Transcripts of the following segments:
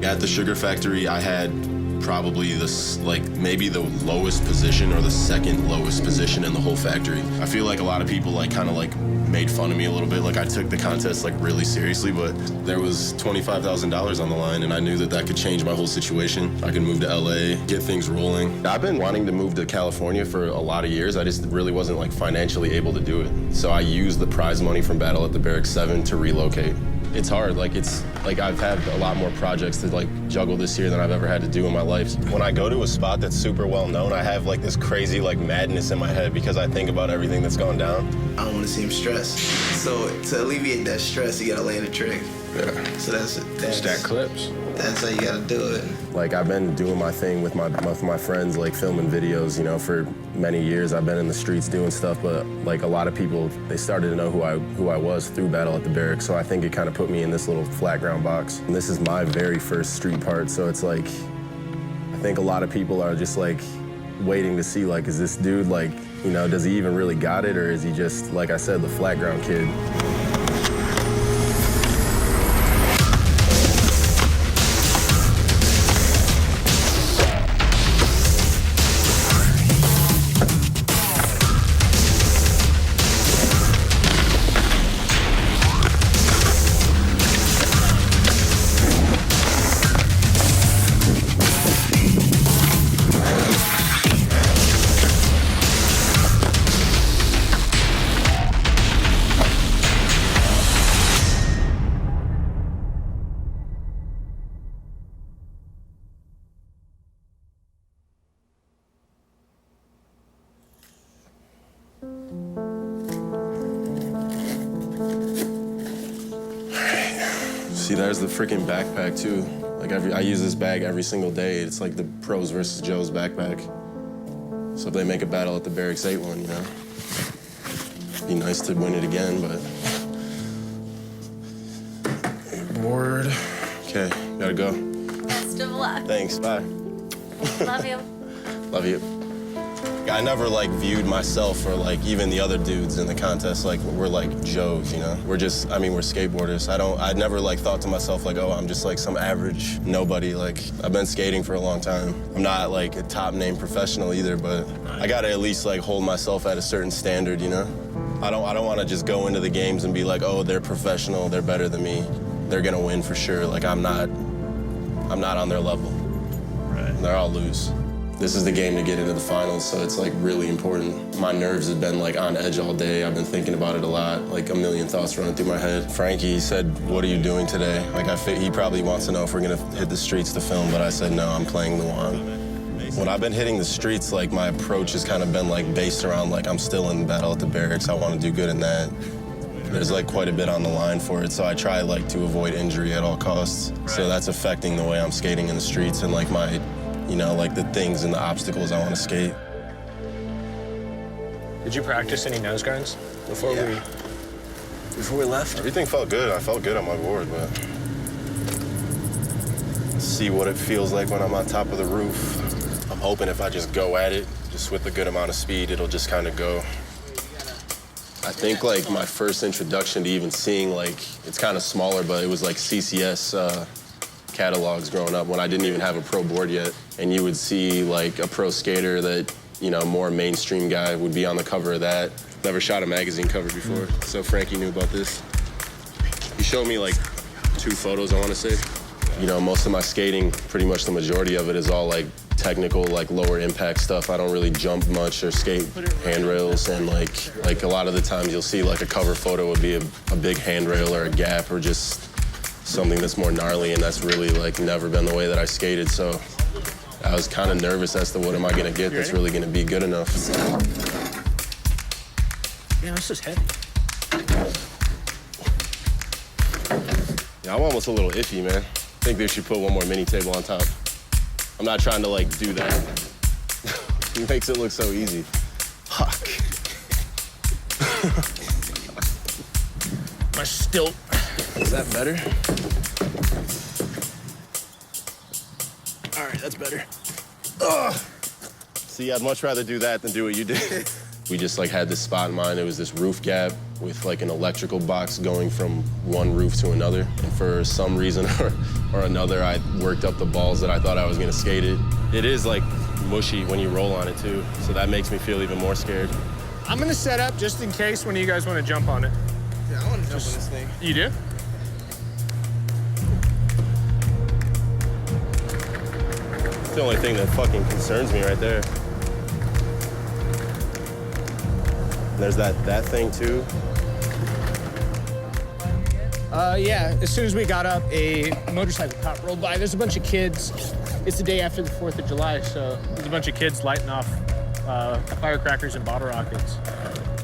At the Sugar Factory, I had probably maybe the lowest position or the second lowest position in the whole factory. I feel like a lot of people made fun of me a little bit. Like I took the contest really seriously, but there was $25,000 on the line, and I knew that could change my whole situation. I could move to LA, get things rolling. I've been wanting to move to California for a lot of years. I just really wasn't financially able to do it. So I used the prize money from Battle at the Berrics 7 to relocate. It's hard. I've had a lot more projects to juggle this year than I've ever had to do in my life. When I go to a spot that's super well known, I have this crazy madness in my head because I think about everything that's gone down. I don't want to see him stressed. So to alleviate that stress, you gotta land a trick. Yeah. So that's stack clips. That's how you gotta do it. I've been doing my thing with my friends, filming videos, for many years. I've been in the streets doing stuff, but a lot of people, they started to know who I was through Battle at the Berrics. So I think it kind of put me in this little flat ground box. And this is my very first street part, so it's I think a lot of people are just waiting to see is this dude does he even really got it, or is he just, like I said, the flat ground kid? See, there's the freaking backpack, too. I use this bag every single day. It's like the Pros versus Joe's backpack. So if they make a Battle at the Berrics 8 one, it'd be nice to win it again, but... Bored. Okay, gotta go. Best of luck. Thanks, bye. Love you. Love you. I never viewed myself or even the other dudes in the contest we're Joes, We're just, we're skateboarders. I never thought to myself oh, I'm just some average nobody. I've been skating for a long time. I'm not a top name professional either, but I gotta at least hold myself at a certain standard, I don't want to just go into the games and be oh, they're professional, they're better than me, they're gonna win for sure. I'm not on their level. Right. They're all lose. This is the game to get into the finals, so it's really important. My nerves have been on edge all day. I've been thinking about it a lot, a million thoughts running through my head. Frankie said, "What are you doing today?" He probably wants to know if we're gonna hit the streets to film, but I said, no, I'm playing Luan. When I've been hitting the streets, my approach has kind of been based around I'm still in Battle at the Berrics. I want to do good in that. There's quite a bit on the line for it, so I try to avoid injury at all costs. So that's affecting the way I'm skating in the streets and my the things and the obstacles I want to skate. Did you practice any nose guards before we left? Everything felt good. I felt good on my board, but see what it feels like when I'm on top of the roof. I'm hoping if I just go at it, just with a good amount of speed, it'll just kind of go. I think my first introduction to even seeing it's kind of smaller, but it was CCS catalogs growing up when I didn't even have a pro board yet. And you would see a pro skater that, more mainstream guy would be on the cover of that. Never shot a magazine cover before, so Frankie knew about this. He showed me 2 photos, I want to say. Most of my skating, pretty much the majority of it is all technical, lower impact stuff. I don't really jump much or skate handrails, and a lot of the times you'll see a cover photo would be a big handrail or a gap or just something that's more gnarly, and that's really never been the way that I skated, so I was kind of nervous as to what am I gonna get that's really gonna be good enough. Yeah, this is heavy. Yeah, I'm almost a little iffy, man. I think they should put one more mini table on top. I'm not trying to do that. He makes it look so easy. Fuck. My stilt. Is that better? All right, that's better. Ugh. See, I'd much rather do that than do what you did. We just had this spot in mind. It was this roof gap. with like an electrical box going from one roof to another. And for some reason or another, I worked up the balls that I thought I was gonna skate it. It is like mushy when you roll on it too, so that makes me feel even more scared. I'm gonna set up just in case when you guys want to jump on it. Yeah, I want to jump on this thing. You do? It's the only thing that fucking concerns me right there. And there's that thing too. Yeah, as soon as we got up, a motorcycle cop rolled by. There's a bunch of kids. It's the day after the 4th of July, so there's a bunch of kids lighting off firecrackers and bottle rockets.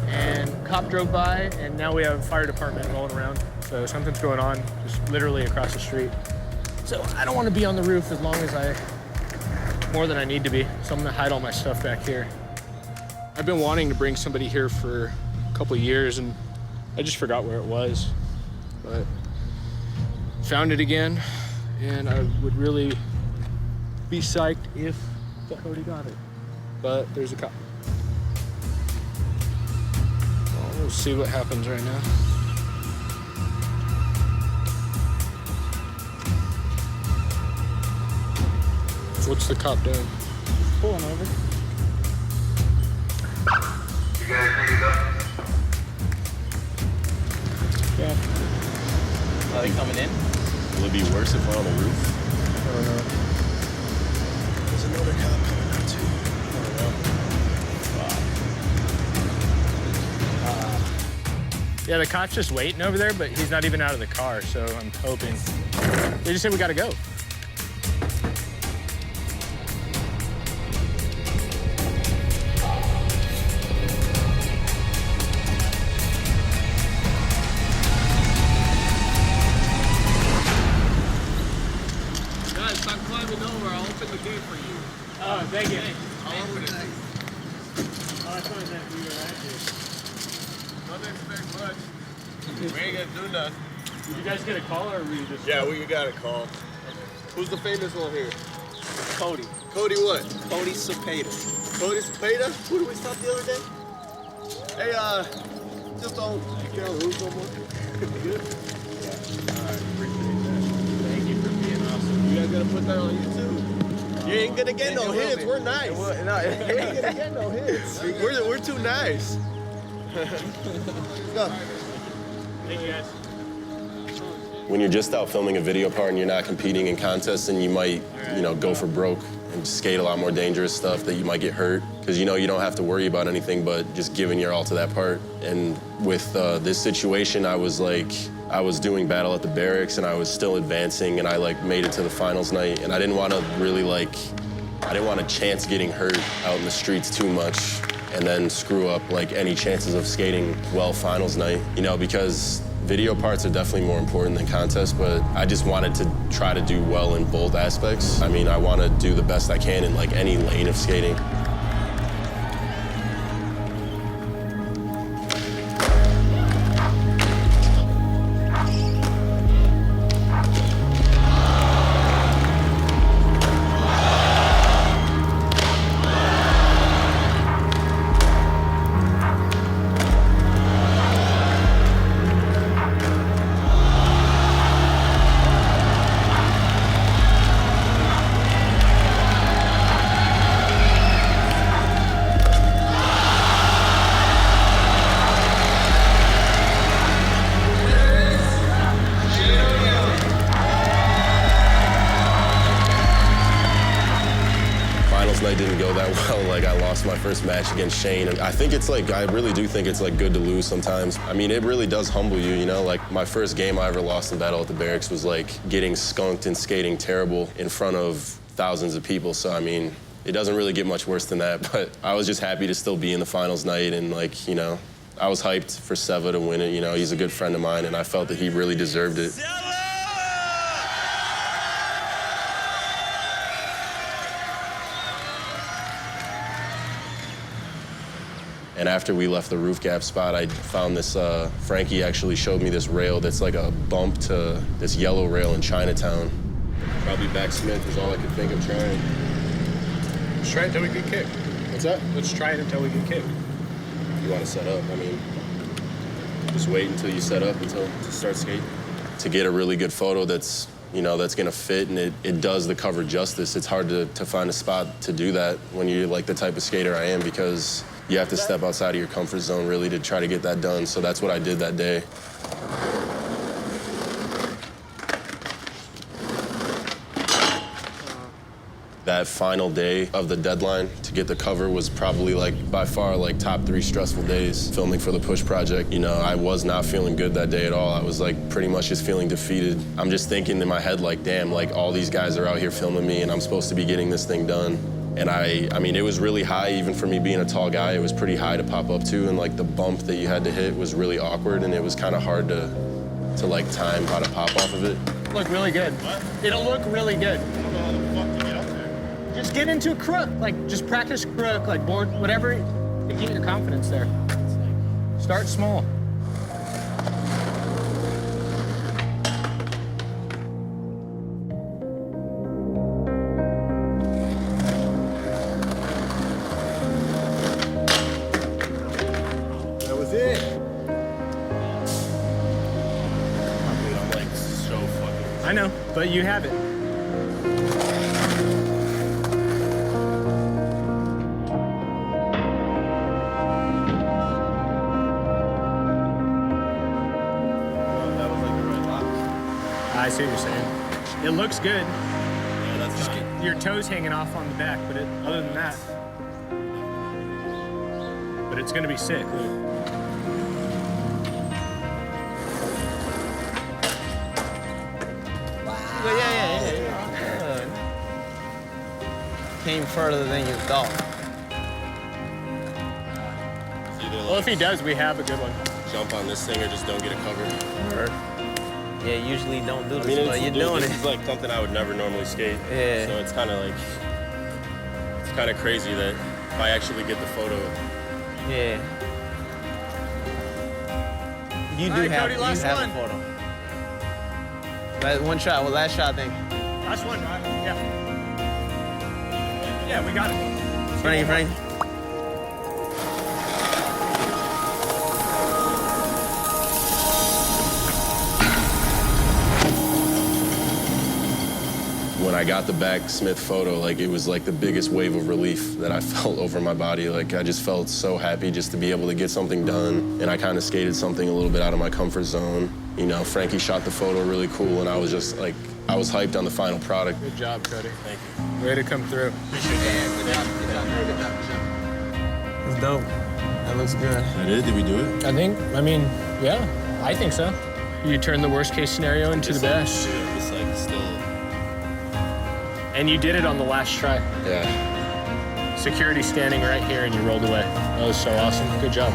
And cop drove by, and now we have a fire department rolling around. So something's going on, just literally across the street. So I don't want to be on the roof as long as more than I need to be. So I'm gonna hide all my stuff back here. I've been wanting to bring somebody here for a couple of years, and I just forgot where it was. But found it again, and I would really be psyched if Cody got it. But there's a cop. Well, we'll see what happens right now. What's the cop doing? Pulling over. You guys pick it up? Yeah. Are they coming in? Will it be worse if we're on the roof? I don't know. There's another cop coming out too. Yeah, the cop's just waiting over there, but he's not even out of the car, so I'm hoping. They just said we gotta go. Guys, stop climbing over. I'll open the gate for you. Oh, thank you. I'll open it. Oh, I thought that we were right here. Don't expect much. We ain't gonna do nothing. Did you guys get a call, or were you just... Yeah, we got a call. Who's the famous one here? Cody. Cody what? Cody Cepeda. Cody Cepeda? Who did we stop the other day? Hey, just don't get on the roof no more. You good? Thank you for being awesome. You guys gotta put that on YouTube. You ain't gonna get no hits. We're nice. You ain't gonna get no hits. We're too nice. Go. Thank you, guys. When you're just out filming a video part and you're not competing in contests, and you might, go for broke and skate a lot more dangerous stuff that you might get hurt, because you don't have to worry about anything but just giving your all to that part. And with this situation, I was doing battle at the Berrics, and I was still advancing, and I made it to the finals night, and I didn't want to really I didn't want to chance getting hurt out in the streets too much and then screw up any chances of skating well finals night, because video parts are definitely more important than contests, but I just wanted to try to do well in both aspects. I mean, I want to do the best I can in any lane of skating. Night didn't go that well. I lost my first match against Shane, and I think I really do think it's good to lose sometimes. I mean, it really does humble you, my first game I ever lost in battle at the Berrics was getting skunked and skating terrible in front of thousands of people. So I mean, it doesn't really get much worse than that. But I was just happy to still be in the finals night, and I was hyped for Seva to win it. He's a good friend of mine, and I felt that he really deserved it. And after we left the roof gap spot, I found this, Frankie actually showed me this rail that's a bump to this yellow rail in Chinatown. Probably backsmith is all I could think of trying. Let's try it until we get kicked. What's that? Let's try it until we get kicked. You want to set up, I mean. Just wait until you set up to start skating. To get a really good photo that's, you know, that's gonna fit and it does the cover justice. It's hard to find a spot to do that when you're like the type of skater I am, because you have to step outside of your comfort zone really to try to get that done. So that's what I did that day. That final day of the deadline to get the cover was probably like by far like top 3 stressful days filming for the Push project. You know, I was not feeling good that day at all. I was like pretty much just feeling defeated. I'm just thinking in my head like, damn, like all these guys are out here filming me and I'm supposed to be getting this thing done. And I mean, it was really high even for me being a tall guy. It was pretty high to pop up to, and like the bump that you had to hit was really awkward and it was kind of hard to like time how to pop off of it. Look really good. What? It'll look really good. I don't know how the fuck to get up there. Just get into a crook, like just practice crook, like board, whatever, to get your confidence there. Start small. That was it. Dude, I'm like so fucking... I know, but you have it. I see what you're saying. It looks good. Yeah, that's Just fine. get your toes hanging off on the back, but other than that, but it's gonna be sick. Yeah. Came further than you thought. It's either Well, like if he does, we have a good one. jump on this thing or just don't get a cover. Yeah, usually don't do this, I mean, but you're dude, doing this it. is like something I would never normally skate. Yeah. So it's kind of like, it's kind of crazy that if I actually get the photo. Yeah. You do All right, have, Cody, last you have one. a photo. One shot. Well, last shot, I think. Last one, right? Yeah. Yeah, we got it. Frank. When I got the backsmith photo, like it was like the biggest wave of relief that I felt over my body. Like I just felt so happy just to be able to get something done. And I kind of skated something a little bit out of my comfort zone. You know, Frankie shot the photo really cool and I was just like, I was hyped on the final product. Good job, Cody. Thank you. Way to come through. It's dope. That looks good. That it? Did we do it? I mean, yeah, I think so. You turn the worst case scenario into the best. It's like still. And you did it on the last try. Yeah. Security standing right here and you rolled away. That was so awesome. Good job.